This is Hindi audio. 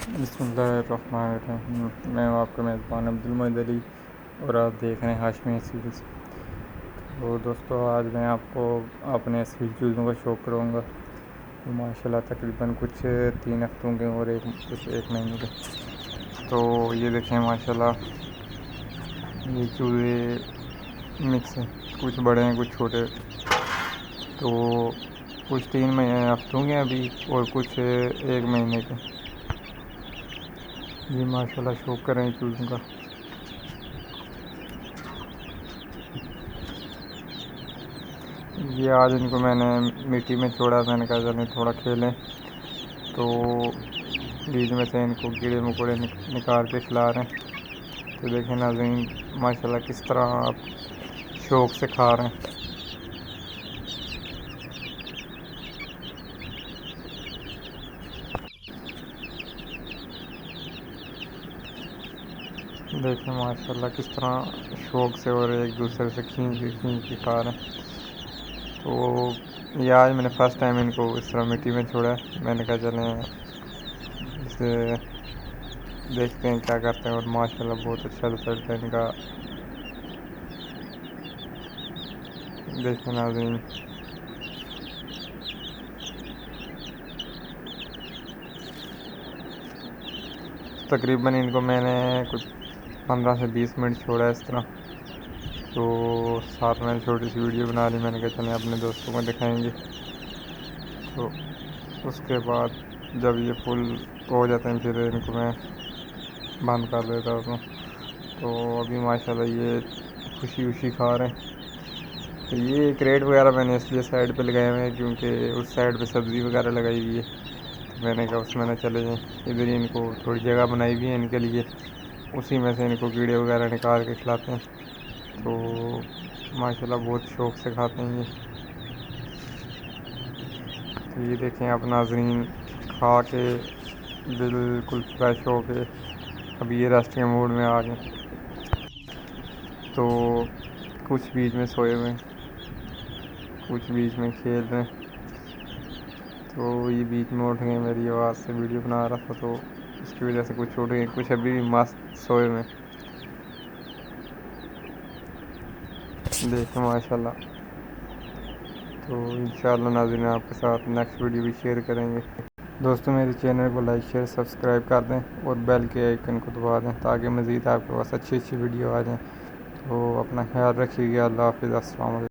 बिस्मिल्लाहिर्रहमानिर्रहीम। मैं हूँ आपका मेज़बान अब्दुल मोइद अली और आप देख रहे हैं हाशमी सीरीज़। तो दोस्तों, आज मैं आपको अपने स्किल चूज़ों का शौक़ करूँगा। तो माशाल्लाह तकरीबन कुछ 3 हफ्तों के और कुछ 1 महीने के। तो ये देखें माशाल्लाह, ये चूज़े मिक्स हैं, कुछ बड़े हैं कुछ छोटे। तो कुछ 3 हफ्तों के अभी और कुछ 1 महीने के। जी माशाल्लाह, शौक़ कर रहे हैं चूज़ों का। ये आज इनको मैंने मिट्टी में छोड़ा, मैंने कहा चलें थोड़ा खेलें। तो बीच में से इनको कीड़े मकोड़े निकाल के खिला रहे हैं। तो देखें नाज़रीन, माशाल्लाह किस तरह आप शौक़ से खा रहे हैं। देखें माशाल्लाह किस तरह शौक़ से और एक दूसरे से खींच के खा रहे हैं। तो ये आज मैंने फ़र्स्ट टाइम इनको इस तरह मिट्टी में छोड़ा है। मैंने कहा चलें इसे देखते हैं क्या करते हैं, और माशाल्लाह बहुत अच्छा रिज़ल्ट है इनका। देखें नाज़रीन, तकरीबन इनको मैंने कुछ 15 से 20 मिनट छोड़ा है इस तरह। तो साथ में छोटी सी वीडियो बना ली, मैंने कहा चलें अपने दोस्तों को दिखाएंगे। तो उसके बाद जब ये फुल हो जाते हैं फिर इनको मैं बंद कर देता हूँ। तो अभी माशाल्लाह ये खुशी खा रहे हैं। तो ये क्रेट वगैरह मैंने इसलिए साइड पे लगाए हुए हैं क्योंकि उस साइड पे सब्ज़ी वगैरह लगाई हुई है। तो मैंने कहा उसमें ना चले जाएँ, इधर ही इनको थोड़ी जगह बनाई हुई है इनके लिए, उसी में से इनको कीड़े वगैरह निकाल के खिलाते हैं। तो माशाल्लाह बहुत शौक़ से खाते हैं ये। तो ये देखें आप नाज़रीन, खा के बिल्कुल फ्रेश हो के अभी ये रेस्ट के मूड में आ गए। तो कुछ बीच में सोए हुए, कुछ बीच में खेल रहे हैं। तो ये बीच में उठ गए, मेरी आवाज़ से वीडियो बना रहा था तो उसकी वजह से कुछ उठ गए, कुछ अभी भी मस्त सोए हुए। देखें माशाल्लाह। तो इंशाल्लाह नाज़रीन आपके साथ नेक्स्ट वीडियो भी शेयर करेंगे। दोस्तों, मेरे चैनल को लाइक शेयर सब्सक्राइब कर दें और बेल के आइकन को दबा दें ताकि मज़ीद आपके पास अच्छी वीडियो आ जाएँ। तो अपना ख्याल रखिएगा। अल्लाह हाफ़िज़। अस्सलाम वालेकुम।